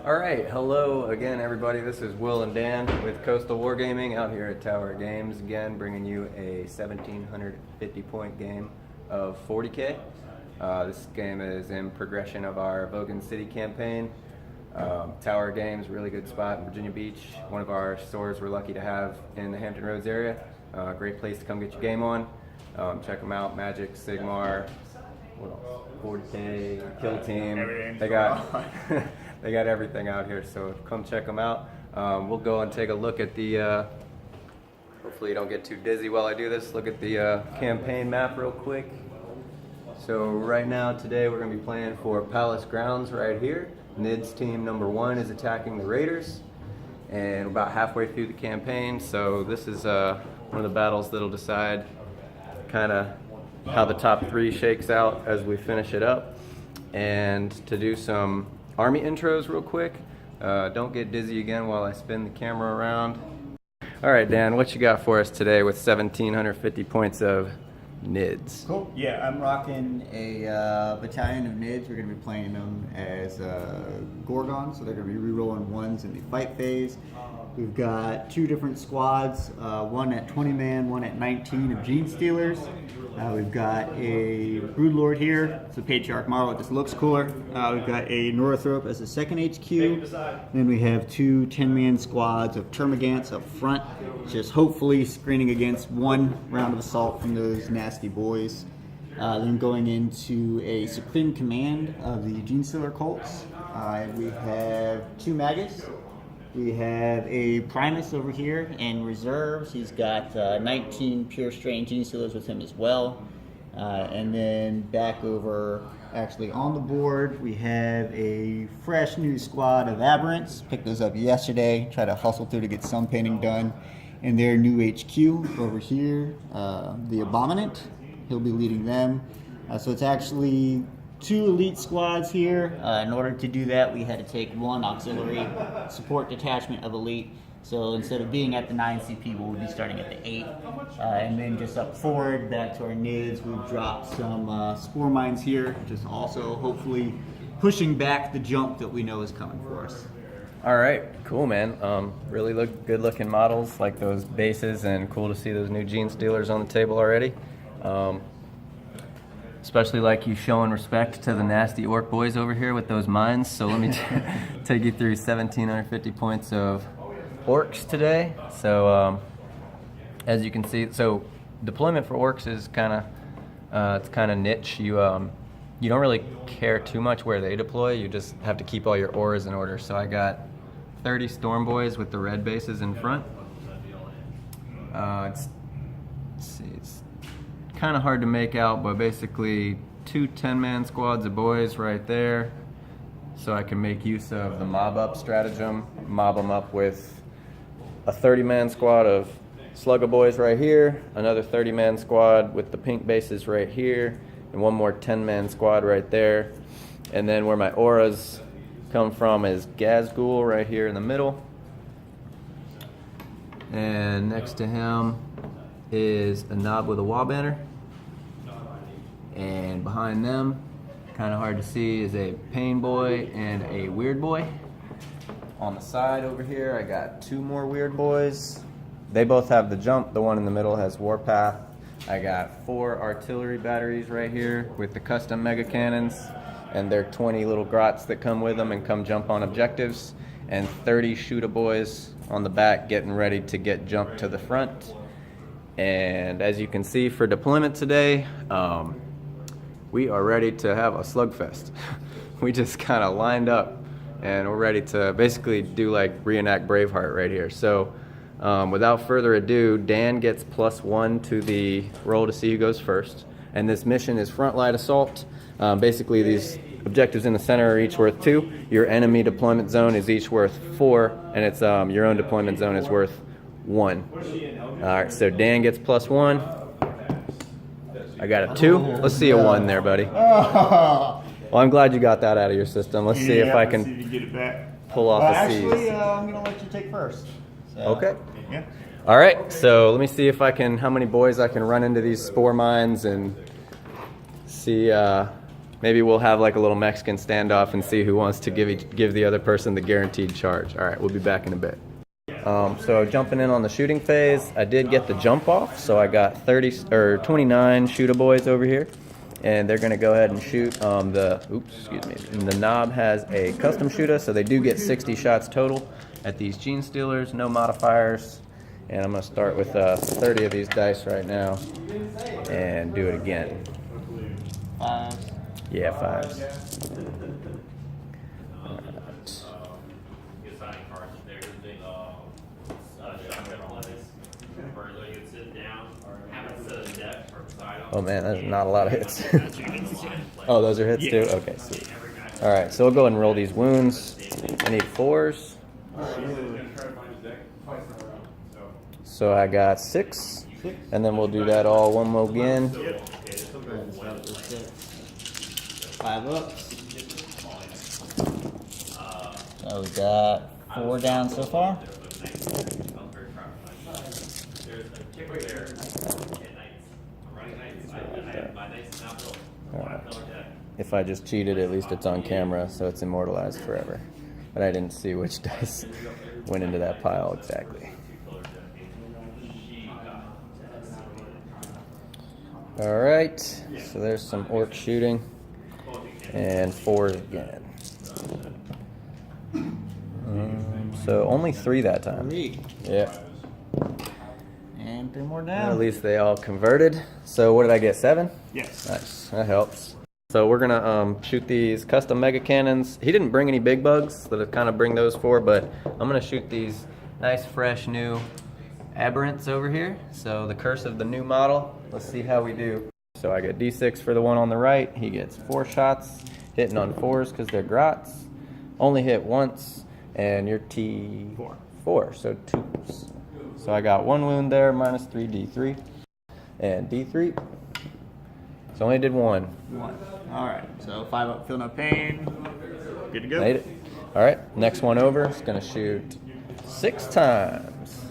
Alright, hello again everybody, this is Will and Dan with Coastal Wargaming out here at Tower Games, again bringing you a 1750 point game of 40K. This game is in progression of our Vogen City campaign. Tower Games, really good spot in Virginia Beach, one of our stores we're lucky to have in the Hampton Roads area. Great place to come get your game on. Check them out, Magic, Sigmar, what else? 40K, Kill Team, they got they got everything out here, so come check them out. We'll go and take a look at the, hopefully you don't get too dizzy while I do this, look at the campaign map real quick. So right now, today, we're going to be playing for Palace Grounds right here. NIDS team number 1 is attacking the Raiders, and we're about halfway through the campaign, so this is one of the battles that'll decide kind of how the top 3 shakes out as we finish it up. And to do some army intros real quick, don't get dizzy again while I spin the camera around. Alright Dan, what you got for us today with 1750 points of NIDS? Cool. Yeah, I'm rocking a battalion of NIDS. We're going to be playing them as Gorgon, so they're going to be re-rolling 1s in the fight phase. We've got 2 different squads, one at 20 man, one at 19 of Genestealers. We've got a Broodlord here. It's a Patriarch model, it just looks cooler. We've got a Norfolk as a second HQ. Then we have 2 10-man squads of Termagants up front, just hopefully screening against 1 round of assault from those nasty boys. Then going into a Supreme Command of the Genestealer Colts. We have 2 Magus. We have a Primus over here in reserves. He's got 19 pure strain Genestealers with him as well. And then back over, actually on the board, we have a fresh new squad of Aberrants. Picked those up yesterday. Try to hustle through to get some painting done. And their new HQ over here, the Abominant. He'll be leading them. So it's actually 2 elite squads here. In order to do that, we had to take 1 auxiliary support detachment of elite. So instead of being at the 9 CP, we'll be starting at the 8. And then just up forward, back to our NIDS, we've dropped some spore mines here, which is also hopefully pushing back the jump that we know is coming for us. Alright, cool man. Really good looking models, like those bases, and cool to see those new Genestealers on the table already. Especially like you showing respect to the nasty orc boys over here with those mines. So let me take you through 1750 points of orcs today. So as you can see, so deployment for orcs is kind of it's kind of niche. You don't really care too much where they deploy. You just have to keep all your auras in order. So I got 30 storm boys with the red bases in front. Let's see, it's kind of hard to make out, but basically 2 10-man squads of boys right there, so I can make use of the mob up stratagem, mob them up with a 30-man squad of slugger boys right here, another 30-man squad with the pink bases right here, and 1 more 10-man squad right there. And then where my auras come from is Gazgul right here in the middle, and next to him is a knob with a wall banner, and behind them, kind of hard to see, is a pain boy and a weird boy. On the side over here, I got 2 more weird boys. They both have the jump. The one in the middle has warpath. I got 4 artillery batteries right here with the custom mega cannons, and their 20 little grots that come with them and come jump on objectives, and 30 shooter boys on the back getting ready to get jumped to the front. And as you can see for deployment today, we are ready to have a slugfest. We just kind of lined up and we're ready to basically do like reenact Braveheart right here. So without further ado, Dan gets +1 to the roll to see who goes first. And this mission is front line assault. Basically these objectives in the center are each worth 2. Your enemy deployment zone is each worth 4, and it's your own deployment zone is worth 1. Alright, so Dan gets +1. I got a 2. Let's see a 1 there, buddy. Well, I'm glad you got that out of your system. Let's see if I can get it back. Pull off a C's. Actually, I'm going to let you take first. So, okay. Yeah. Alright, so let me see if I can, how many boys I can run into these spore mines and see Maybe we'll have like a little Mexican standoff and see who wants to give the other person the guaranteed charge. All right, we'll be back in a bit. So jumping in on the shooting phase, I did get the jump off, so I got 29 shooter boys over here, and they're gonna go ahead and shoot the knob has a custom shooter, so they do get 60 shots total at these Genestealers, no modifiers. And I'm gonna start with 30 of these dice right now and do it again. Fives. Yeah, fives. Oh man, that's not a lot of hits. Oh, those are hits too? Okay, sweet. Alright, so we'll go ahead and roll these wounds. I need 4s. So I got 6. And then we'll do that all one more again. 5 ups. So we got 4 down so far. If I just cheated, at least it's on camera, so it's immortalized forever. But I didn't see which dice went into that pile exactly. Alright, so there's some orc shooting. And 4s again. So only 3 that time. 3. Yeah. And 3 more down. At least they all converted. So what did I get, 7? Yes. Nice, that helps. So we're gonna shoot these custom mega cannons. He didn't bring any big bugs, so to kind of bring those for, but I'm gonna shoot these nice, fresh, new aberrants over here. So the curse of the new model. Let's see how we do. So I get D6 for the one on the right. He gets 4 shots, hitting on 4s because they're grots. Only hit once, and you're T4, so 2s. So I got 1 wound there, minus 3 D3, and D3. So only did 1. 1. All right. So 5 up, feel no pain. Good to go. Made it. All right. Next one over. It's gonna shoot 6 times.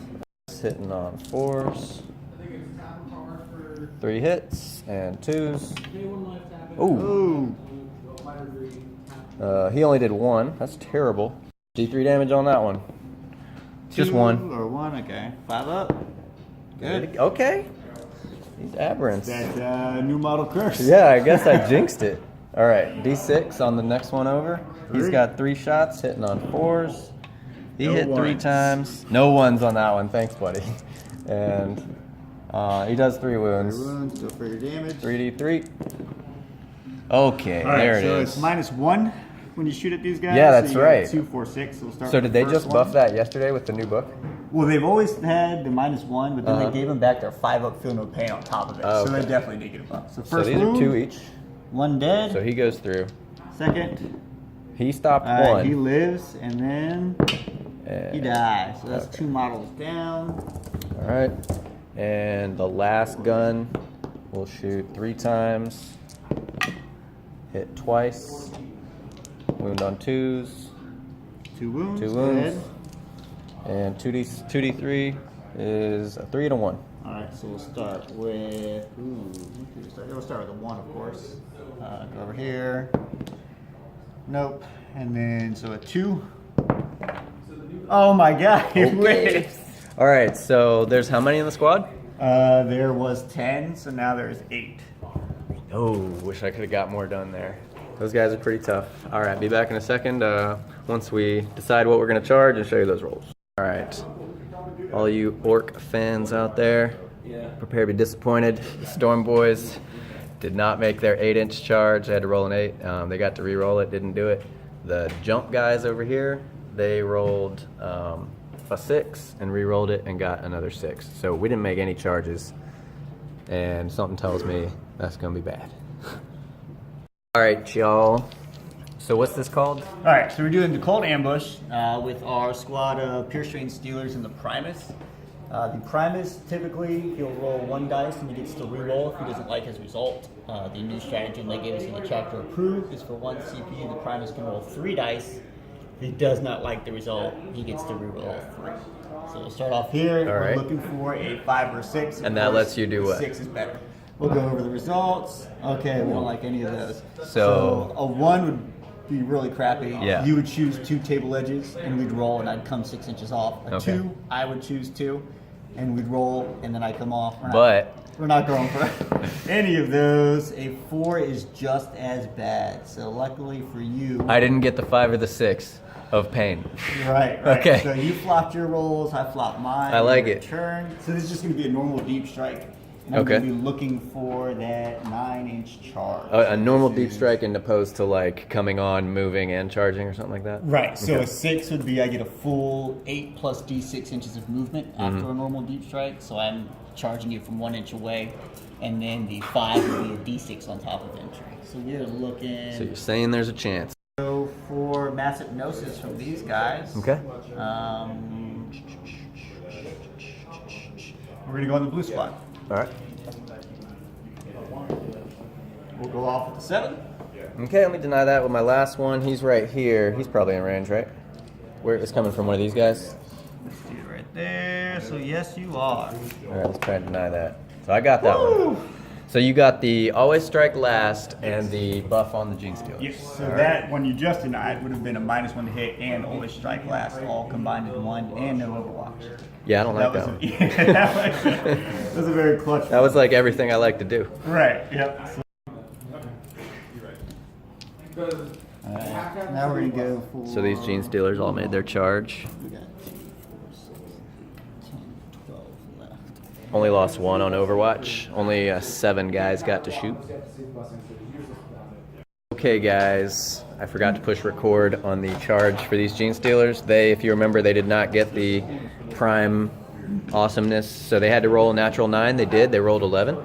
It's hitting on 4s. 3 hits and 2s. Ooh. He only did 1. That's terrible. D3 damage on that one. Just 1. Or 1. Okay. 5 up. Good. Okay. These aberrants. That new model curse. Yeah, I guess I jinxed it. All right, D6 on the next one over. He's got 3 shots, hitting on 4s. He hit 3 times. No 1s on that one. Thanks, buddy. And he does 3 wounds. 3 wounds, still for your damage. 3d3. Okay, All right, there it so is. it's -1 when you shoot at these guys. Yeah, that's so you right. got 2, 4, 6. So, we'll start So with did the they first just one. buff that yesterday with the new book? Well, they've always had the -1, but then they gave them back their 5 up, feel no pain on top of it. Oh, So okay. they definitely did get a buff. So So first these wound, are 2 each. 1 dead. So he goes through. Second, He stopped 1. he lives, and then he And- dies. So that's okay. 2 models down. All right. And the last gun will shoot 3 times. Hit twice. Wound on 2s. 2 wounds. 2 wounds. Dead. And 2d3 is a 3 and a 1. All right, so we'll start with. We'll start with a 1, of course. Go over here. Nope. And then so a 2. Oh my God! He whiffed. All right. So there's how many in the squad? There was 10, so now there's 8. Oh, wish I could have got more done there. Those guys are pretty tough. All right, be back in a second once we decide what we're going to charge and show you those rolls. All right, all you orc fans out there, prepare to be disappointed. The Storm Boys did not make their 8-inch charge. They had to roll an 8. They got to re-roll it, didn't do it. The jump guys over here, they rolled a 6 and re-rolled it and got another 6. So we didn't make any charges, and something tells me that's going to be bad. All right, y'all. So what's this called? All right, so we're doing the cold ambush with our squad of Pure Stealers and the Primus. The Primus, typically, he'll roll 1 dice and he gets to re-roll if he doesn't like his result. The new stratagem they gave us in the chapter approved is for 1 CP, the Primus can roll 3 dice. If he does not like the result, he gets to re-roll 3. So we'll start off here. All right. We're looking for a 5 or 6. And that lets you do what? 6 is better. We'll go over the results. Okay, we don't like any of those. So a 1 would be really crappy. Yeah. You would choose 2 table edges, and we'd roll, and I'd come 6 inches off. A 2, I would choose 2, and we'd roll, and then I come off. We're not going for any of those. A 4 is just as bad. So luckily for you, I didn't get the 5 or the 6 of pain. Right. Okay. So you flopped your rolls, I flopped mine. I like it. Turn. So this is just going to be a normal deep strike. And I'm going to be looking for that 9-inch charge. A normal deep strike, in opposed to like coming on, moving, and charging, or something like that. Right. So a 6 would be I get a full 8 plus D6 inches of movement after a normal deep strike. So I'm charging you from 1 inch away, and then the 5 would be a D6 on top of entry. So you're looking. So you're saying there's a chance. So for mass hypnosis from these guys. Okay. We're gonna go on the blue squad. All right. We'll go off with the 7. Okay, let me deny that with my last one. He's right here. He's probably in range, right? Where it's coming from one of these guys. Let's do it right there. So yes, you are. All right, let's try and deny that. So I got that one. So you got the always strike last and the buff on the Genestealer. Yes. So that one you just denied would have been a -1 to hit and always strike last, all combined in one, and no Overwatch. Yeah, I don't like that one. That was a very clutch. That was like everything I like to do. Right. Yep. Now we're gonna go for. So these Genestealers all made their charge. We got 10, 12 left. Only lost 1 on Overwatch. Only 7 guys got to shoot. Okay, guys, I forgot to push record on the charge for these Genestealers. They, if you remember, they did not get the prime awesomeness, so they had to roll a natural 9. They did. They rolled 11.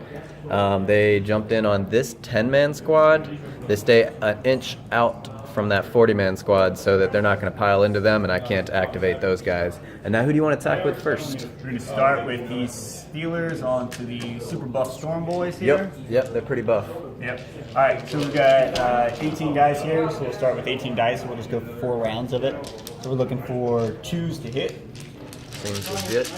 They jumped in on this 10-man squad. They stay an inch out from that 40-man squad so that they're not going to pile into them, and I can't activate those guys. And now who do you want to attack with first? We're going to start with these Steelers onto the super buff Storm Boys here. Yep, they're pretty buff. Yep. All right, so we've got 18 guys here, so we'll start with 18 dice. We'll just go for 4 rounds of it. So we're looking for 2s to hit. Seems legit.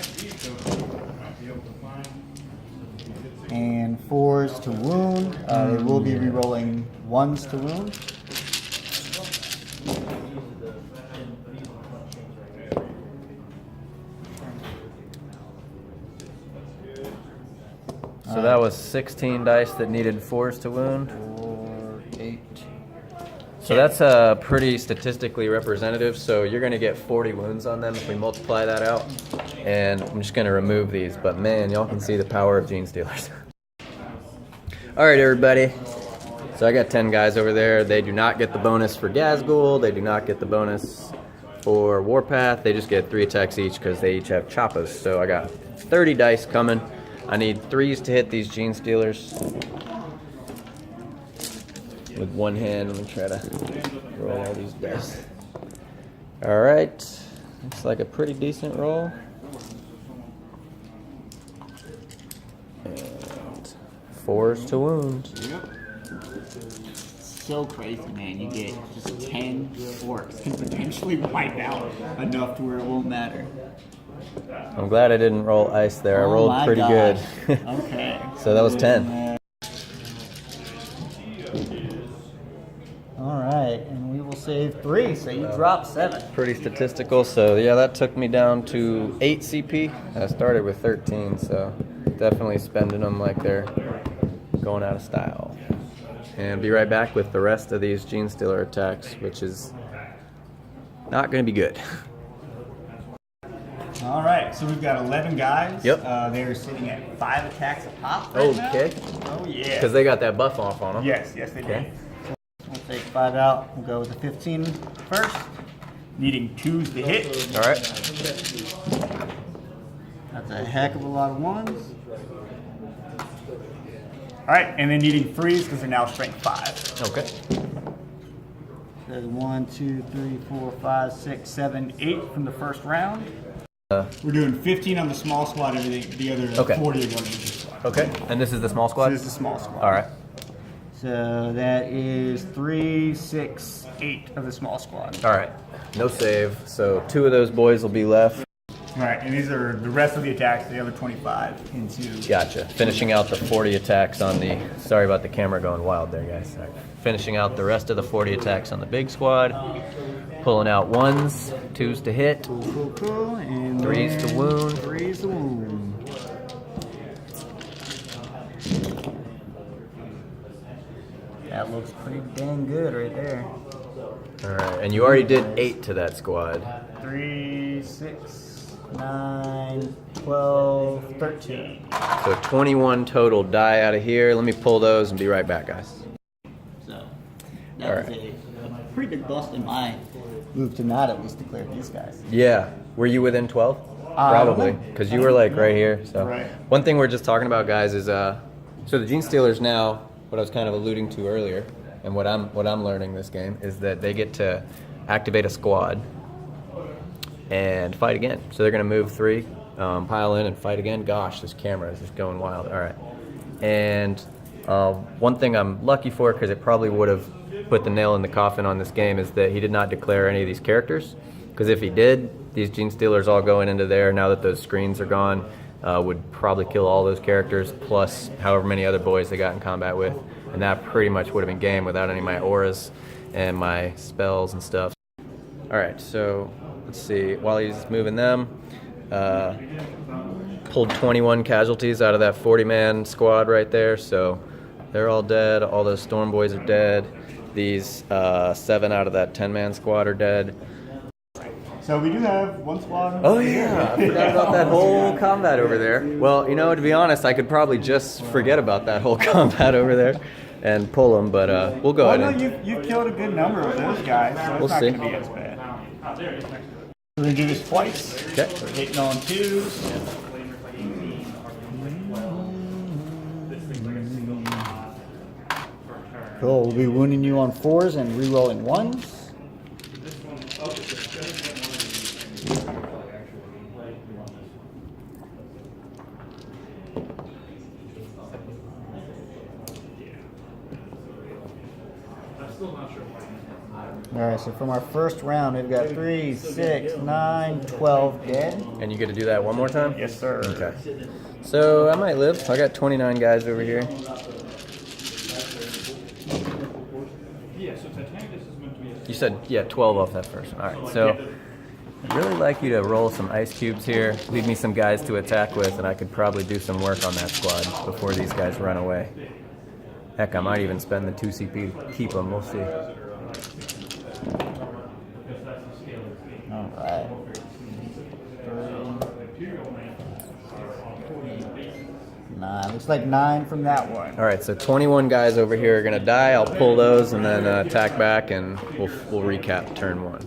And 4s to wound. They will be re-rolling 1s to wound. So that was 16 dice that needed 4s to wound. 4, 8. So that's pretty statistically representative. So you're going to get 40 wounds on them if we multiply that out. And I'm just going to remove these. But man, y'all can see the power of Genestealers. All right, everybody. So I got 10 guys over there. They do not get the bonus for Gazgul. They do not get the bonus for Warpath. They just get 3 attacks each because they each have Choppas. So I got 30 dice coming. I need 3s to hit these Genestealers. With one hand, let me try to roll all these dice. All right, looks like a pretty decent roll. And 4s to wound. So crazy, man. You get just 10 orcs can potentially wipe out enough to where it won't matter. I'm glad I didn't roll ice there. I rolled pretty good. Okay. So that was 10. All right, and we will save 3, so you drop 7. Pretty statistical. So yeah, that took me down to 8 CP. I started with 13, so definitely spending them like they're going out of style. And be right back with the rest of these Genestealer attacks, which is not going to be good. All right, so we've got 11 guys. Yep. They're sitting at 5 attacks a pop right now. Okay. Oh, yeah. Because they got that buff off on them. Yes, they Okay. did. We'll take 5 out. We'll go with the 15 first. Needing 2s to hit. All right. That's a heck of a lot of 1s. All right, and then needing 3s because they're now strength 5. Okay. So 1, 2, 3, 4, 5, 6, 7, 8 from the first round. We're doing 15 on the small squad, everything. The other 40 are going to the squad. Okay. And this is the small squad? So this is the small squad. All right. So that is 3, 6, 8 of the small squad. All right. No save. So 2 of those boys will be left. Right, and these are the rest of the attacks, the other 25 into... Gotcha. Finishing out the 40 attacks on the... Sorry about the camera going wild there, guys. All right. Finishing out the rest of the 40 attacks on the big squad. Pulling out 1s, 2s to hit, Cool. And 3s to wound. 3s to wound. That looks pretty dang good right there. All right, and you already did 8 to that squad. 3, 6, 9, 12, 13. So 21 total die out of here. Let me pull those and be right back, guys. So that was a pretty big bust in my move to not at least declare these guys. Yeah. Were you within 12? Probably, because you were like right here. So Right. one thing we're just talking about, guys, is so the Genestealers now, what I was kind of alluding to earlier, and what I'm learning this game is that they get to activate a squad and fight again. So they're going to move 3, pile in and fight again. Gosh, this camera is just going wild. All right. And one thing I'm lucky for, because it probably would have put the nail in the coffin on this game, is that he did not declare any of these characters. Because if he did, these Genestealers all going into there, now that those screens are gone, would probably kill all those characters, plus however many other boys they got in combat with. And that pretty much would have been game without any of my auras and my spells and stuff. Alright, so let's see. While he's moving them, pulled 21 casualties out of that 40-man squad right there, so they're all dead. All those Storm Boys are dead. These 7 out of that 10-man squad are dead. So we do have one squad. Oh yeah, I forgot about that whole combat over there. Well, you know, to be honest, I could probably just forget about that whole combat over there and pull them, but we'll go ahead and... You've killed a good number of those guys, so We'll it's not see. going to be as bad. We're going to do this twice. Okay. So we're hitting on 2s. Cool, we'll be wounding you on 4s and re-rolling 1s. Alright, so from our first round, we've got 3, 6, 9, 12 dead. And you get to do that one more time? Yes, sir. Okay. So I might live. I got 29 guys over here. You said, yeah, 12 off that first one. All right, so I'd really like you to roll some ice cubes here, leave me some guys to attack with, and I could probably do some work on that squad before these guys run away. Heck, I might even spend the 2 CP to keep them. We'll see. All right. 9. Looks like 9 from that one. All right, so 21 guys over here are going to die. I'll pull those and then attack back, and we'll recap turn 1.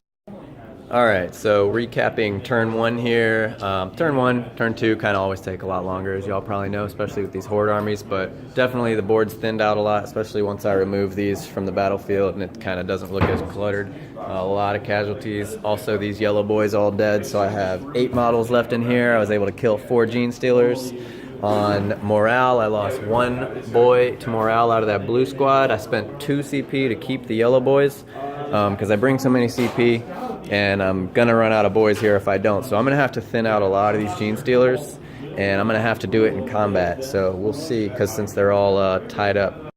All right, so recapping turn 1 here. Turn 1, turn 2 kind of always take a lot longer, as y'all probably know, especially with these horde armies, but definitely the board's thinned out a lot, especially once I remove these from the battlefield, and it kind of doesn't look as cluttered. A lot of casualties. Also, these yellow boys all dead, so I have 8 models left in here. I was able to kill 4 Genestealers. On morale, I lost 1 boy to morale out of that blue squad. I spent 2 CP to keep the yellow boys because I bring so many CP, and I'm going to run out of boys here if I don't. So I'm going to have to thin out a lot of these Genestealers, and I'm going to have to do it in combat. So we'll see, because since they're all tied up.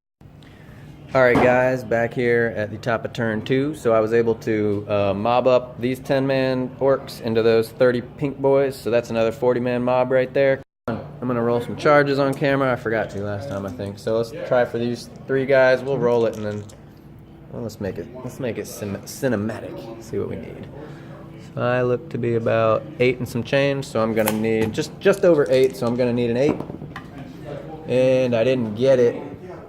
Alright guys, back here at the top of turn 2. So I was able to mob up these 10-man orcs into those 30 pink boys. So that's another 40-man mob right there. I'm going to roll some charges on camera. I forgot to last time, I think. So let's try for these 3 guys. We'll roll it and then well, let's make it cinematic. See what we need. So I look to be about 8 and some change. So I'm going to need just over 8. So I'm going to need an 8. And I didn't get it.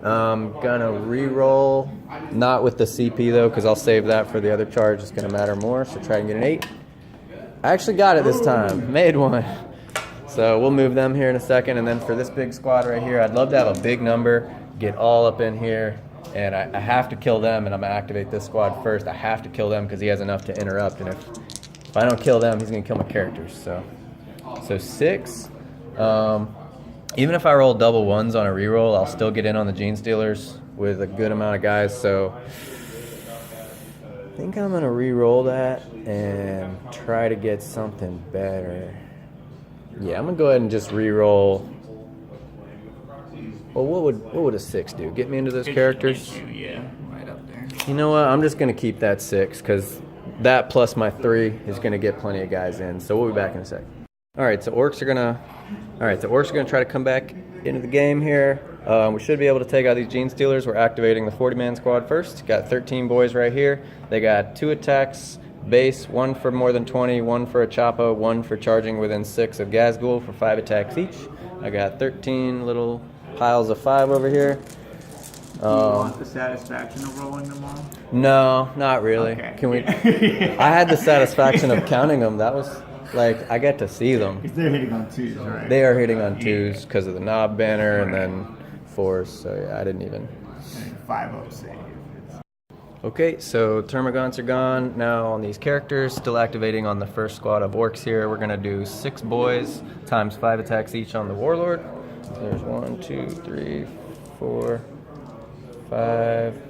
I'm going to re-roll. Not with the CP though, because I'll save that for the other charge. It's going to matter more. So try and get an 8. I actually got it this time. Made one. So we'll move them here in a second, and then for this big squad right here, I'd love to have a big number, get all up in here, and I have to kill them, and I'm going to activate this squad first. I have to kill them because he has enough to interrupt, and if I don't kill them, he's going to kill my characters. So 6. Even if I roll double 1s on a reroll, I'll still get in on the Genestealers with a good amount of guys, so I think I'm going to re-roll that and try to get something better. Yeah, I'm gonna go ahead and just re-roll. Well, what would a 6 do? Get me into those characters? Yeah, right up there. You know what? I'm just gonna keep that 6 because that plus my 3 is gonna get plenty of guys in. So we'll be back in a sec. All right, so Orks are gonna try to come back into the game here. We should be able to take out these Genestealers. We're activating the 40-man squad first. Got 13 boys right here. They got 2 attacks base, 1 for more than 20, 1 for a Choppo, 1 for charging within 6 of Gazgul for 5 attacks each. I got 13 little piles of 5 over here. Do you want the satisfaction of rolling them all? No, not really. Okay. Can we? I had the satisfaction of counting them. That was like I get to see them. Because they're hitting on 2s, right? They are hitting on 2s because of the knob banner and then 4s. So yeah, I didn't even. 5-0 save. Okay, so Termagants are gone. Now on these characters, still activating on the first squad of Orks here. We're gonna do 6 boys times 5 attacks each on the Warlord. So there's 1, 2, 3, 4, 5,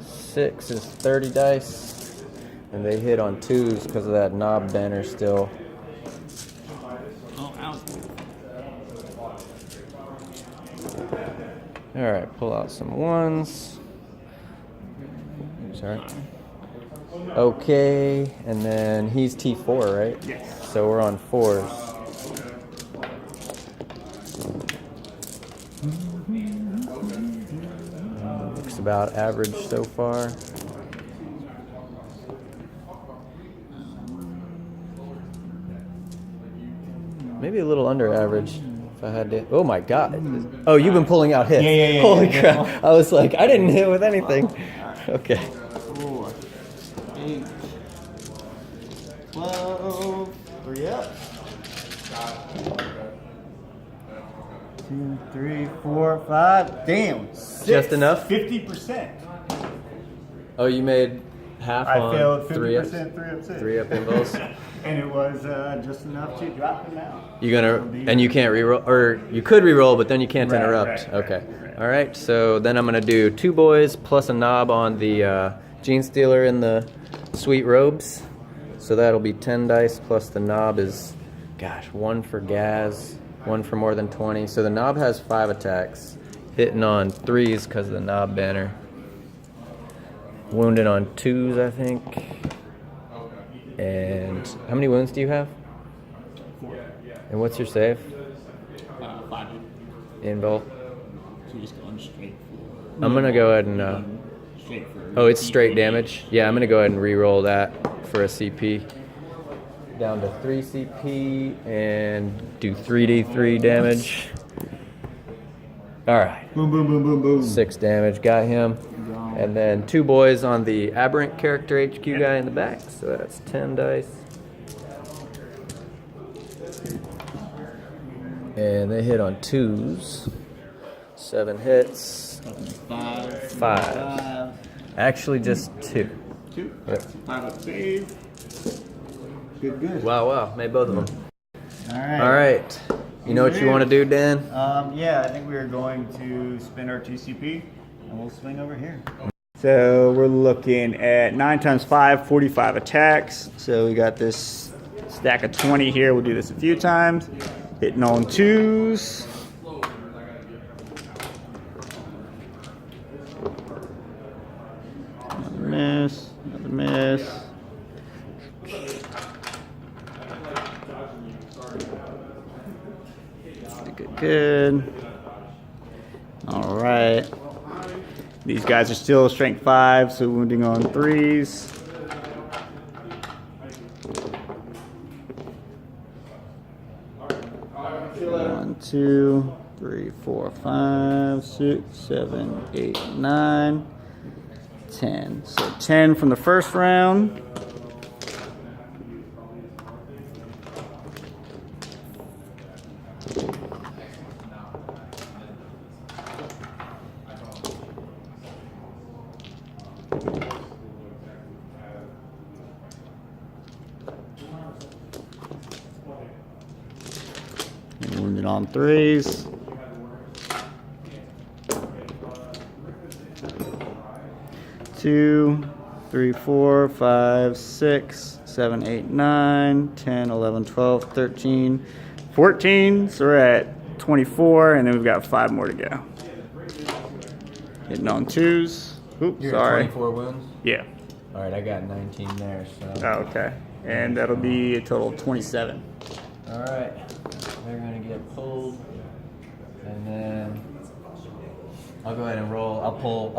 6 is 30 dice. And they hit on 2s because of that knob banner still. Oh, ouch. Alright, pull out some 1s. Sorry. Okay, and then he's T4, right? Yes. So we're on 4s. Looks about average so far. Maybe a little under average. If I had to. Oh my God! Oh, you've been pulling out hits. Yeah. Holy crap! I was like, I didn't hit with anything. Okay. 4, 8, 12, 3 up. 2, 3, 4, 5. Damn. 6. Just enough? 50%. Oh, you made half I on failed 3 ups. 50%, 3 up 6. 3 up involves. And it was just enough to drop him out. You gonna and you can't reroll, or you could reroll, but then you can't interrupt. Okay. Right. All right. So then I'm gonna do 2 boys plus a knob on the Genestealer in the sweet robes. So that'll be 10 dice plus the knob is, gosh, 1 for Gaz, 1 for more than 20. So the knob has 5 attacks, hitting on 3s because of the knob banner. Wounded on 2s, I think. And how many wounds do you have? 4. And what's your save? 5. Invul. So just going straight for. I'm gonna go ahead and. Straight for. Oh, it's straight damage. Yeah, I'm gonna go ahead and re-roll that for a CP. Down to 3 CP and do 3d3 damage. All right. Boom, boom, boom, boom, boom. 6 damage, got him. And then 2 boys on the Aberrant character HQ guy in the back. So that's 10 dice. And they hit on 2s. 7 hits. 5. Actually, just 2. 2. Yep. 5 up save. Good. Wow, made both of them. Alright. All right. You know what you want to do, Dan? Yeah, I think we are going to spin our TCP and we'll swing over here. So we're looking at 9 times 5, 45 attacks. So we got this stack of 20 here. We'll do this a few times. Hitting on 2s. Another miss. Good. All right. These guys are still strength 5, so wounding on 3s. One, 2, 3, 4, 5, 6, 7, 8, 9, 10. So 10 from the first round. Wounded on 3s. Two, 3, 4, 5, 6, 7, 8, 9, 10, 11, 12, 13, 14, so we're at 24, and then we've got 5 more to go. Hitting on 2s. Oops, You're sorry. at 24 wounds? Yeah. All right, I got 19 there, so. Oh, okay. And that'll be a total of 27. All right, they're gonna get pulled, and then I'll go ahead and roll. I'll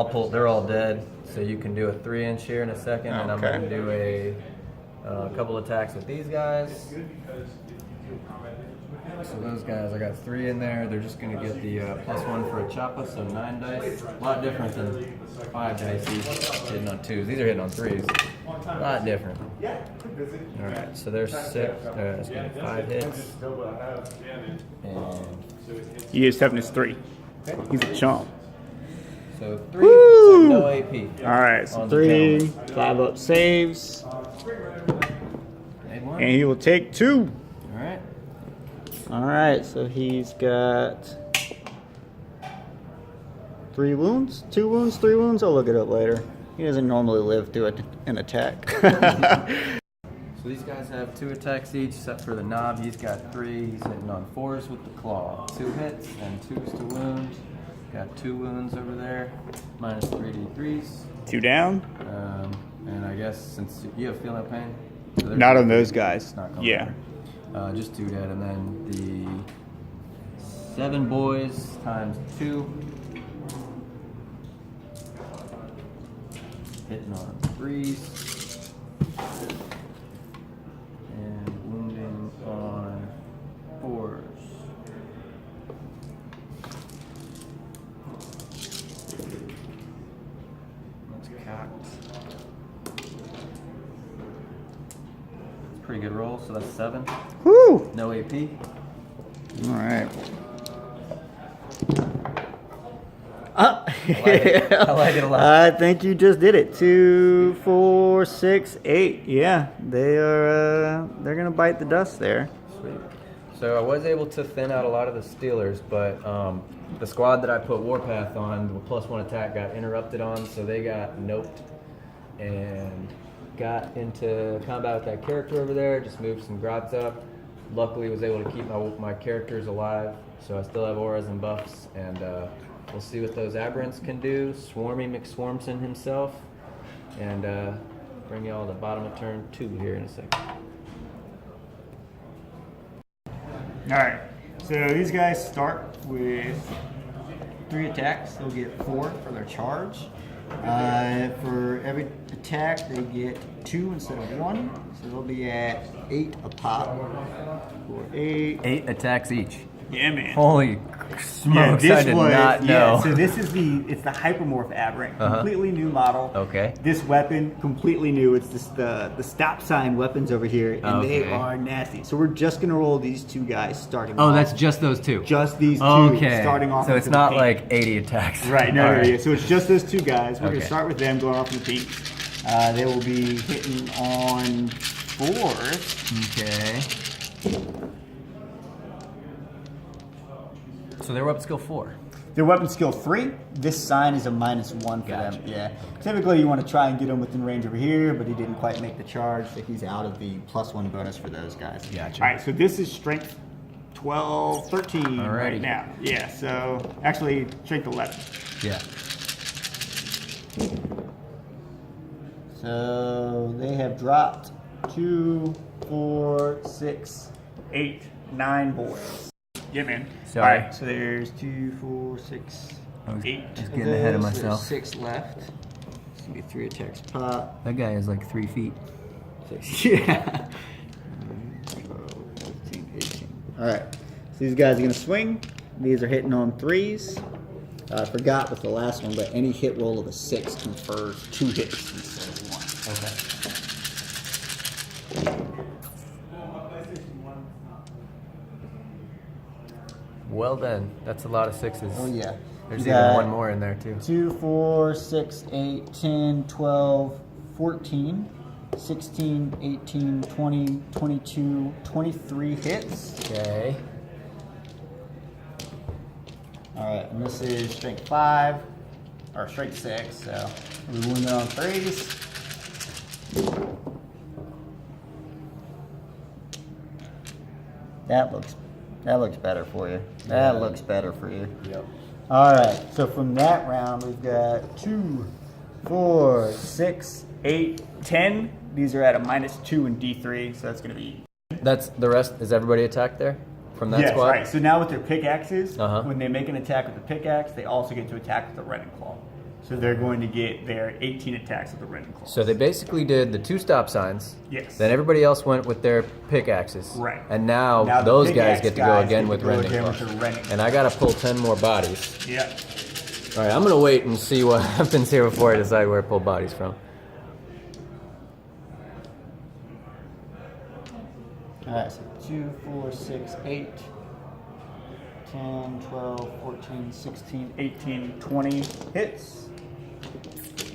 pull. They're all dead, so you can do a 3-inch here in a second, and I'm gonna do a couple attacks with these guys. So those guys, I got 3 in there. They're just gonna get the +1 for a choppa, so 9 dice. A lot different than 5 dice each hitting on 2s. These are hitting on 3s. A lot different. All right, so there's 6. It's gonna be 5 hits. And He is toughness 3. He's a chump. so 3, Woo! no AP. All right, so On the 3, gentleman. 5 up saves, Made one. and he will take 2. All right. All right, so he's got 3 wounds, 2 wounds, 3 wounds. I'll look it up later. He doesn't normally live through an attack. So these guys have 2 attacks each, except for the knob. He's got 3. He's hitting on 4s with the claw. 2 hits and 2s to wound. Got 2 wounds over there, minus 3d3s. 2 down. And I guess since you have feel no pain, so they're- Not on those guys. Not coming Yeah. over. Just 2 dead, and then the 7 boys times 2. Hitting on 3s. And wounding on 4s. That's cocked. Pretty good roll, so that's 7. Woo! No AP. All right. I like it a lot. I think you just did it. 2, 4, 6, 8. Yeah, they're gonna bite the dust there. Sweet. So I was able to thin out a lot of the Steelers, but the squad that I put Warpath on, the +1 attack got interrupted on, so they got noped and got into combat with that character over there. Just moved some grots up. Luckily, was able to keep my characters alive, so I still have auras and buffs, and we'll see what those aberrants can do. Swarmy McSwarmson himself, and bring y'all to the bottom of turn 2 here in a second. All right. So these guys start with 3 attacks. They'll get 4 for their charge. For every attack, they get 2 instead of 1. So they'll be at 8 a pop. For 8. 8 attacks each. Yeah, man. Holy smokes, I did not know. Yeah, so this is it's the hypermorph aberrant, completely new model. Okay. This weapon, completely new. It's just the stop sign weapons over here, and they Okay. are nasty. So we're just gonna roll these 2 guys starting Oh, off. that's just those 2. Just these 2 okay. starting off. So it's into the not pink. like 80 attacks. Right, no, All no, right. yeah. So it's just those 2 guys. We're Okay. gonna start with them going off in the pink. They will be hitting on 4s. Okay. So they're up skill 4. Their weapon skill 3. This sign is a -1 for Gotcha. them. Yeah. Typically, you want to try and get him within range over here, but he didn't quite make the charge, so he's out of the +1 bonus for those guys. Gotcha. All right, so this is strength 12, 13 right Alrighty. now. Yeah. So actually, strength 11. Yeah. So they have dropped 2, 4, 6, 8, 9 boys. Yeah, man. Sorry. All right, so there's 2, 4, 6, I was 8. getting ahead of those. myself. There's 6 left. It's gonna be 3 attacks pop. That guy is like 3 feet. 6. Yeah. 12, 15, 18. All right. So these guys are gonna swing. These are hitting on 3s. I forgot with the last one, but any hit roll of a 6 confers 2 hits instead of 1. Okay. Well then, that's a lot of 6s. Oh yeah. There's You even got one more in there too. 2, 4, 6, 8, 10, 12, 14, 16, 18, 20, 22, 23 hits. Okay. Alright, and this is strength 5, or strength 6, so we're wounded on 3s. That looks That looks better for you. That looks better for you. Yep. All right. So from that round, we've got 2, 4, 6, 8, 10. These are at a -2 and D3, so that's going to be. That's the rest. Is everybody attacked there from that Yes, squad? right. So now with their pickaxes, Uh-huh. when they make an attack with the pickaxe, they also get to attack with the Rending Claw. So they're going to get their 18 attacks with the Rending Claw. So they basically did the 2 stop signs. Yes. Then everybody else went with their pickaxes. Right. And now Now the those guys pickaxe get to go guys again get with to go rending again claws. with the rending And I gotta pull 10 more bodies. Yeah. All right, I'm gonna wait and see what happens here before I decide where to pull bodies from. All right. So 2, 4, 6, 8, 10, 12, 14, 16, 18, 20 hits.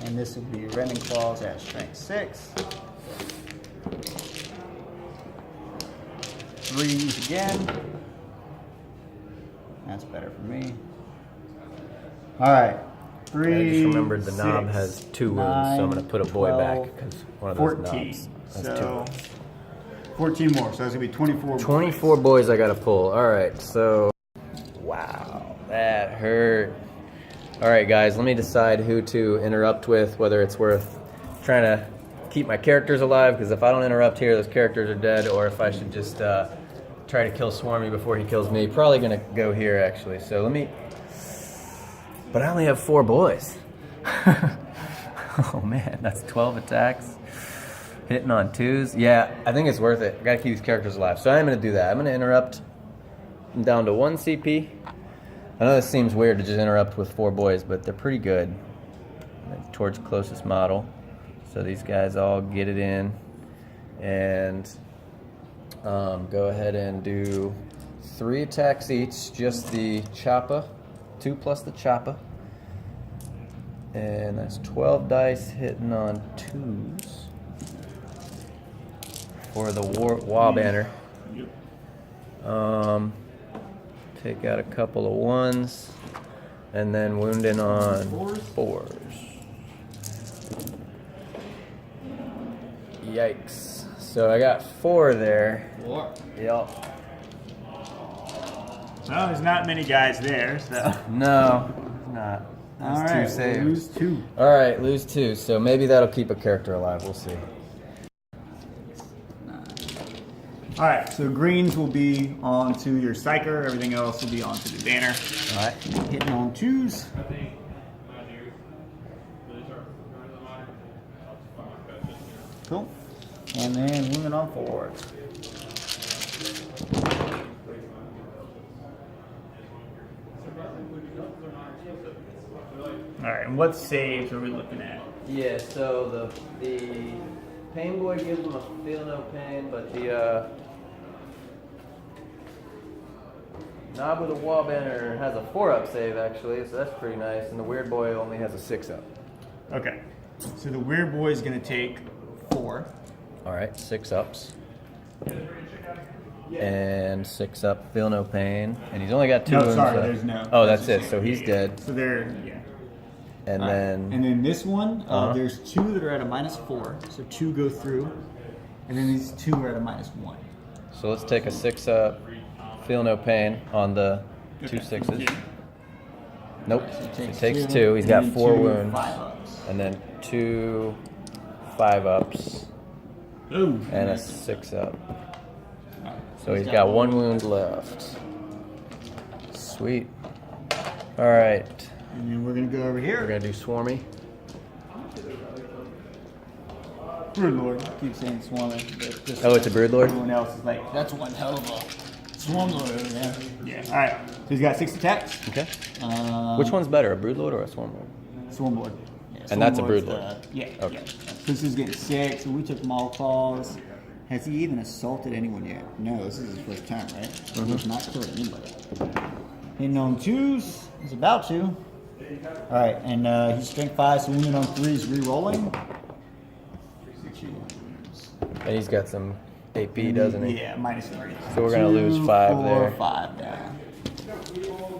And this would be Rending Claws at strength 6. 3s again. That's better for me. All right. 3. I just remembered the knob has 2 wounds, so I'm gonna put a boy 12, back because one of those 14. knobs has 2 So wounds. 14 more. So that's going to be 24. 24 boys I gotta pull. All right, so wow, that hurt. All right, guys, let me decide who to interrupt with, whether it's worth trying to keep my characters alive, because if I don't interrupt here, those characters are dead, or if I should just try to kill Swarmy before he kills me. Probably gonna go here, actually. So let me, but I only have 4 boys. Oh man, that's 12 attacks. Hitting on 2s. Yeah, I think it's worth it. I gotta keep these characters alive. So I'm gonna do that. I'm gonna interrupt. I'm down to 1 CP. I know this seems weird to just interrupt with 4 boys, but they're pretty good. Towards closest model. So these guys all get it in. And go ahead and do 3 attacks each. Just the choppa. 2 plus the choppa. And that's 12 dice hitting on 2s. For the Warhammer. Take out a couple of 1s, and then wounding on 4s. Yikes. So I got 4 there. 4. Yep. Well, there's not many guys there, so. No, not. All That's right. 2 saves. Lose 2. All right, lose 2. So maybe that'll keep a character alive. We'll see. All right, so greens will be onto your Psyker. Everything else will be onto the banner. All right. Hitting on 2s. Cool. And then moving on 4s. All right, and what saves are we looking at? Yeah, so the pain boy gives him a feel no pain, but the knob with a wall banner has a 4-up save actually, so that's pretty nice. And the weird boy only has a 6-up. Okay, so the weird boy is going to take 4. All right, 6-ups. And 6-up, feel no pain. And he's only got 2 No, wounds sorry, left. there's no. Oh, that's it. So he's dead. So they're, yeah. And All right. then And then this one, Uh-huh. there's 2 that are at a -4, so 2 go through, and then these 2 are at a -1. so let's take a 6-up, feel no pain on the 2 6s. Yeah. Nope. So It takes 2. He's got and 4 2 wounds. 5-ups. And then 2 5-ups Ooh. and a 6-up. So he's got 1 wound left. Sweet. All right. And then we're gonna go over We're here. gonna do Swarmy. Broodlord. Keep saying Swarmy. But just Oh, it's a Broodlord? Everyone else is like, That's one hell of a Swarm Lord over there. yeah. All right, so he's got 6 attacks. Okay. Which one's better, a Broodlord or a Swarmlord? Swarmlord. Yeah, And that's a Swarmlord's Broodlord. Yeah. Okay. Yeah. This is getting 6, and we took them all claws. Has he even assaulted anyone yet? No, this is his first time, right? He's not killed anybody. Hitting on 2s. He's about to. All right, and he's strength 5, so wounded on 3s, re-rolling. And he's got some AP, doesn't he? Yeah, -3. So we're gonna lose 5 4, there. 5 down.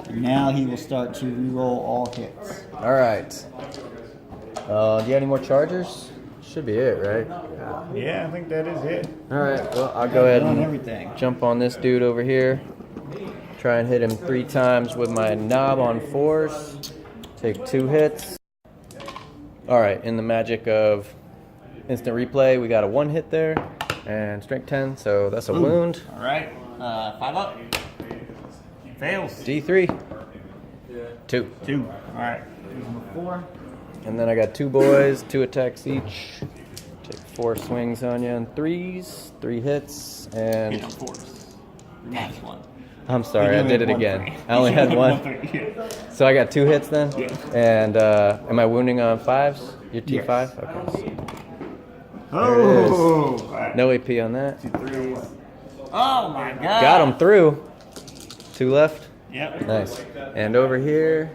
And now he will start to re-roll all hits. All right. Do you have any more chargers? Should be it, right? Yeah, I think that is it. All right. Well, I'll go ahead On and everything. jump on this dude over here. Try and hit him 3 times with my knob on 4s. Take 2 hits. Alright, in the magic of instant replay, we got a 1 hit there. And strength 10, so that's a wound. Alright, 5 up. Fails. D3. 2. 2. Alright. 4. And then I got 2 boys, 2 attacks each. Take 4 swings on you and 3s. 3 hits, and... 4s. Nice one. I'm sorry, I did it again. I only had 1. So I got 2 hits then? Yeah. And am I wounding on 5s? Your T5? Yes. Okay. Oh! Right. No AP on that. 2 3s. Oh my god! Got him through. 2 left. Yep. Nice. And over here,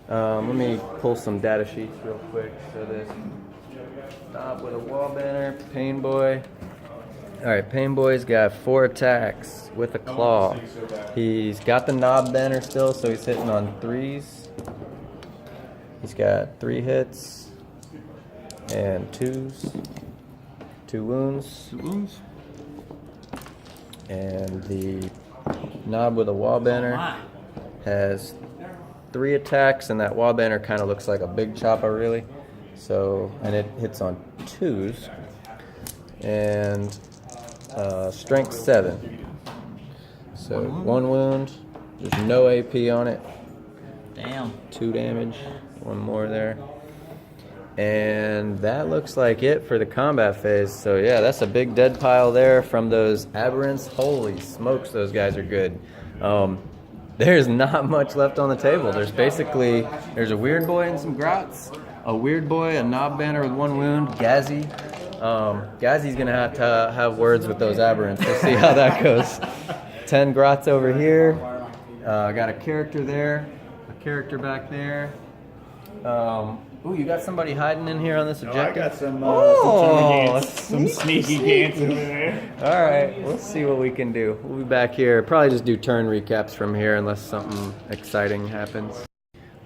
let me pull some data sheets real quick. So this knob with a wall banner, Pain Boy. All right, Pain Boy's got 4 attacks with a claw. He's got the knob banner still, so he's hitting on 3s. He's got 3 hits and 2s. 2 wounds. 2 wounds. And the knob with a wall banner has 3 attacks, and that wall banner kind of looks like a big chopper, really. So, and it hits on 2s. And strength 7. So 1 wound. There's no AP on it. Damn. 2 damage. 1 more there. And that looks like it for the combat phase. So yeah, that's a big dead pile there from those aberrants. Holy smokes, those guys are good. There's not much left on the table. There's a weird boy and some grots. A weird boy, a knob banner with 1 wound, Gazzy. Gazzy's gonna have to have words with those aberrants. We'll see how that goes. 10 grots over here. Got a character there, a character back there. Ooh, you got somebody hiding in here on this objective? I got some some sneaky gants over there. All right, we'll see what we can do. We'll be back here. Probably just do turn recaps from here unless something exciting happens.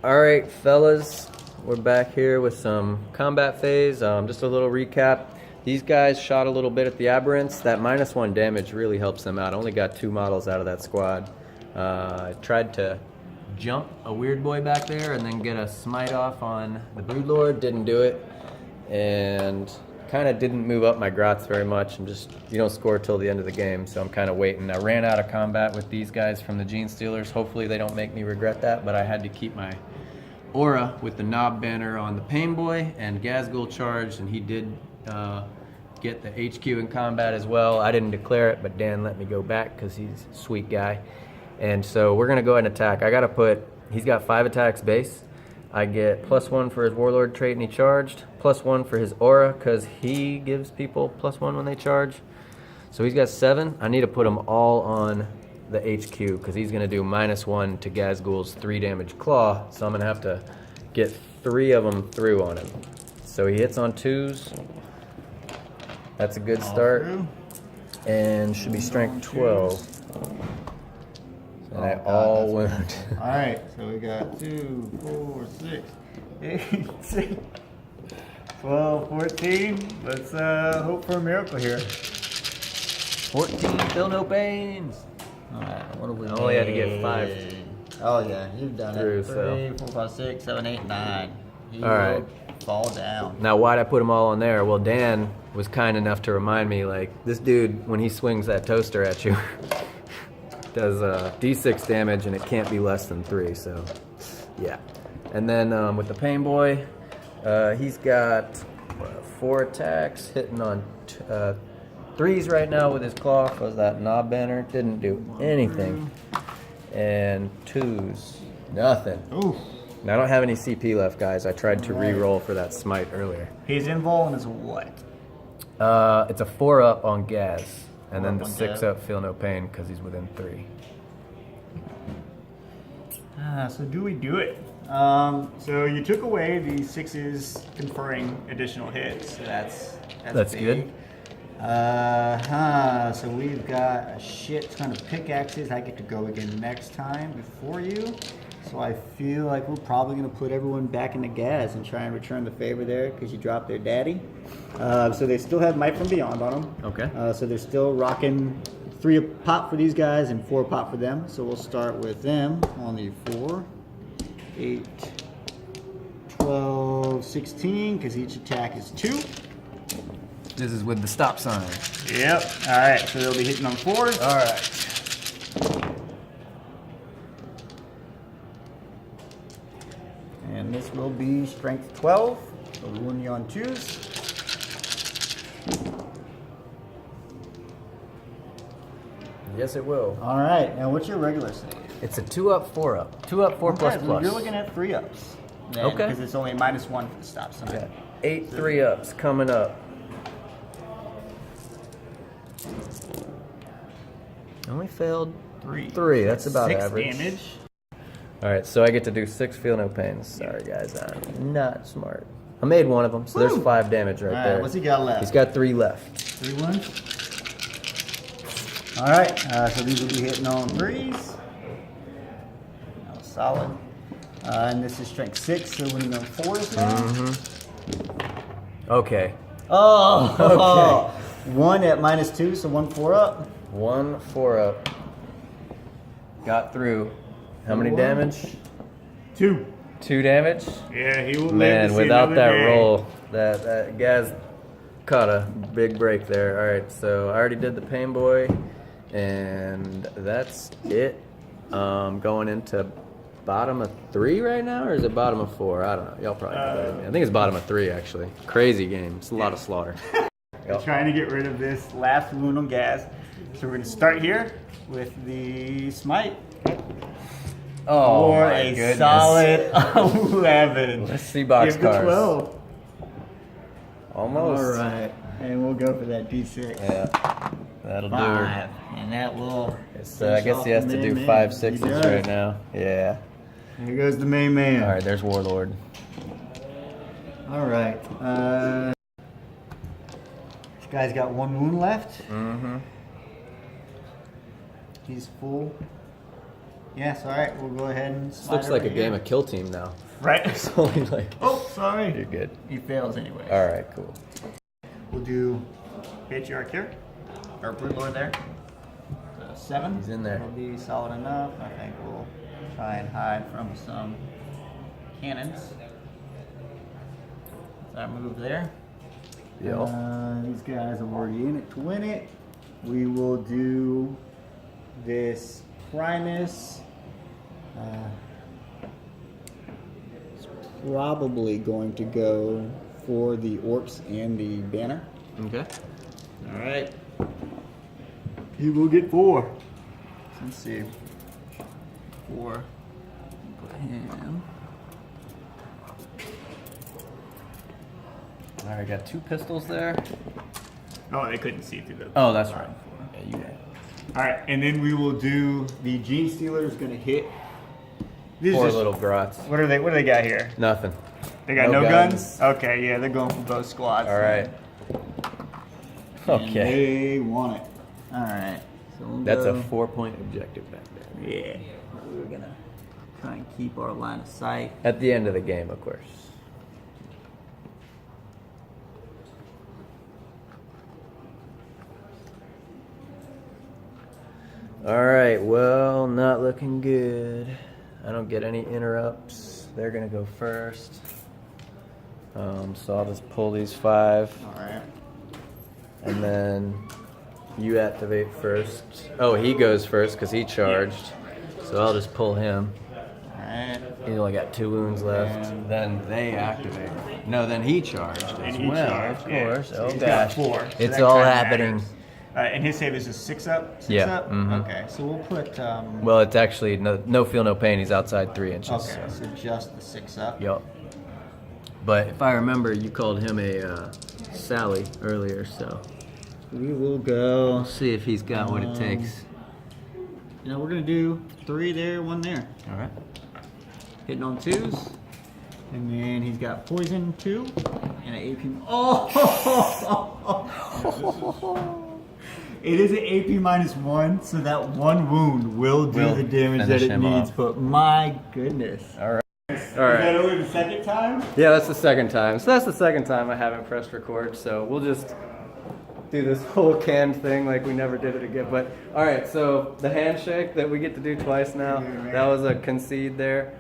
All right, fellas, we're back here with some combat phase. Just a little recap. These guys shot a little bit at the aberrants. That -1 damage really helps them out. I only got 2 models out of that squad. I tried to jump a weird boy back there and then get a smite off on the Broodlord. Didn't do it. And kind of didn't move up my grots very much. You don't score till the end of the game, so I'm kind of waiting. I ran out of combat with these guys from the Genestealers. Hopefully they don't make me regret that, but I had to keep my aura with the knob banner on the Pain Boy, and Gazgul charged, and he did get the HQ in combat as well. I didn't declare it, but Dan let me go back because he's a sweet guy. And so we're going to go ahead and attack. He's got 5 attacks base. I get +1 for his Warlord trait and he charged, +1 for his aura because he gives people +1 when they charge. So he's got 7. I need to put them all on the HQ because he's going to do -1 to Gazgul's 3 damage claw. So I'm going to have to get 3 of them through on him. So he hits on 2s. That's a good start. And should be strength 12. And I all wound. Alright, so we got 2, 4, 6, 8, 6, 12, 14. Let's hope for a miracle here. 14, feel no pains. Alright, what do we I only had to get 5. Oh yeah, you've done Through, it. 3, so. 4, 5, 6, 7, 8, 9. He All right. will fall down. Now, why'd I put them all on there? Well, Dan was kind enough to remind me, like, this dude, when he swings that toaster at you, does D6 damage, and it can't be less than 3, so, yeah. And then with the Pain Boy, he's got 4 attacks, hitting on 3s right now with his claw, because that knob banner didn't do anything. And 2s, nothing. Ooh. Now, I don't have any CP left, guys. I tried to re-roll for that smite earlier. His invul and is what? It's a 4-up on Gaz, and then the 4-up on 6-up feel no pain because he's within 3. So do we do it? So you took away the 6s conferring additional hits. So that's good. So we've got a shit ton of pickaxes. I get to go again next time before you. So I feel like we're probably going to put everyone back into Gaz and try and return the favor there because you dropped their daddy. So they still have Might from Beyond on them. Okay. So they're still rocking 3 a pop for these guys and 4 a pop for them. So we'll start with them on the 4, 8, 12, 16, because each attack is 2. This is with the stop sign. Yep. All right, so they'll be hitting on 4s. All right. And this will be strength 12. So we wound you on 2s. Yes, it will. All right, now what's your regular save? It's a 2 up, 4 up. 2 up, 4 Okay, plus so plus. you're looking at 3 ups. Then, Okay. Because it's only -1 for the stop sign. Okay. 8 3 ups coming up. Only failed 3. That's about 6 average. damage. All right, so I get to do 6 feel no pains. Sorry guys, I'm not smart. I made one of them, so there's Woo! 5 damage right All right, there. what's he got left? He's got 3 left. 3 wounds. All right, so these will be hitting on 3s. That was solid. And this is strength 6, so winning on 4s now. Okay. Oh, okay. 1 at -2, so 1 4 up. 1 4 up. Got through. How many 1. damage? 2. 2 damage? Yeah, he will live to Man, see without another that day. roll, that guy's caught a big break there. All right, so I already did the pain boy, and that's it. Going into bottom of 3 right now, or is it bottom of 4? I don't know. Y'all probably know better than me. I think it's bottom of 3 actually. Crazy game. It's a lot of slaughter. We're trying to get rid of this last wound on gas. So we're going to start here with the smite. Oh For my a goodness. solid 11. Let's see box Give the cards. 12. Almost. All right, and we'll go for that D6. Yeah, that'll do her. 5, and that will. It's, I guess he has to do 5 6s right now. Yeah. Here goes the main man. All right, there's Warlord. All right. This guy's got 1 wound left. Mm-hmm. He's full. Yes, all right. We'll go ahead and. This looks like a game of Kill Team now. Right. It's only like. Oh, sorry. You're good. He fails anyway. All right, cool. We'll do Patriarch here. our Brood Lord there. 7. He's in there. That'll be solid enough. I think we'll try and hide from some cannons. That move there. Yeah. These guys are already in it to win it. We will do this Primus. It's probably going to go for the Orks and the banner. Okay. All right. He will get 4. Let's see. 4. Put him. All right, got 2 pistols there. Oh, they couldn't see through the. Oh, that's right. Yeah, you got it. All right, and then we will do the Genestealer is going to hit. These Poor just- little grots. What are they? What do they got here? Nothing. They got No no guns. guns. Okay, yeah, they're going for both squads. All right. And Okay. they want it. All right. So we'll That's a go. 4-point objective back there. Yeah. We're gonna try and keep our line of sight. At the end of the game, of course. All right, well, not looking good. I don't get any interrupts. They're gonna go first. So I'll just pull these 5, All right. and then you activate first. Oh, he goes first because he charged. So I'll just pull him. All right. He's only got 2 wounds left. And- Then they activate. No, then he charged as And he well. charged, Of yeah. course. So Oh he's got gosh. 4, so It's that all kinda happening. matters. And his save is just 6 up. 6 Yeah, up. mhm. Okay, so we'll put. Well, it's actually no feel, no pain. He's outside 3 inches. Okay. So just the 6 up. Yup. But if I remember, you called him a Sally earlier, so We will go. we'll see if he's got what it takes. You know, we're gonna do 3 there, 1 there. All right. Hitting on 2s. And then he's got poison 2 and an AP. Oh! It is an AP -1, so that 1 wound will do Will the damage that finish it him needs. off. But my goodness. All right. All Is right. that only the second time? Yeah, that's the second time. So that's the second time I haven't pressed record. So we'll just do this whole canned thing like we never did it again. But all right, so the handshake that we get to do twice now, that was a concede there.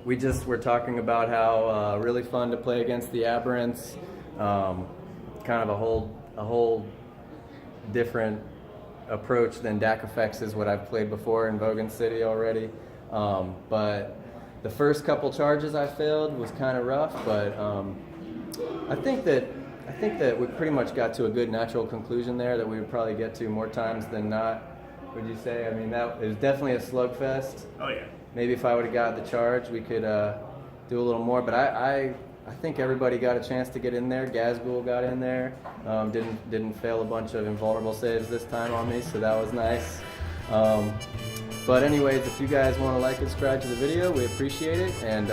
We just were talking about how really fun to play against the Aberrants. Kind of a whole different approach than DAC effects is what I've played before in Vogen City already. But the first couple charges I failed was kind of rough, but I think that we pretty much got to a good natural conclusion there that we would probably get to more times than not. Would you say? I mean, that it was definitely a slugfest. Oh yeah. Maybe if I would have got the charge, we could do a little more. But I think everybody got a chance to get in there. Gazgul got in there. Didn't fail a bunch of invulnerable saves this time on me, so that was nice. But anyways, if you guys want to like and subscribe to the video, we appreciate it. And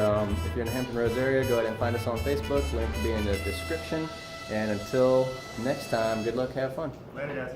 if you're in the Hampton Roads area, go ahead and find us on Facebook. Link will be in the description. And until next time, good luck, have fun. Later, guys.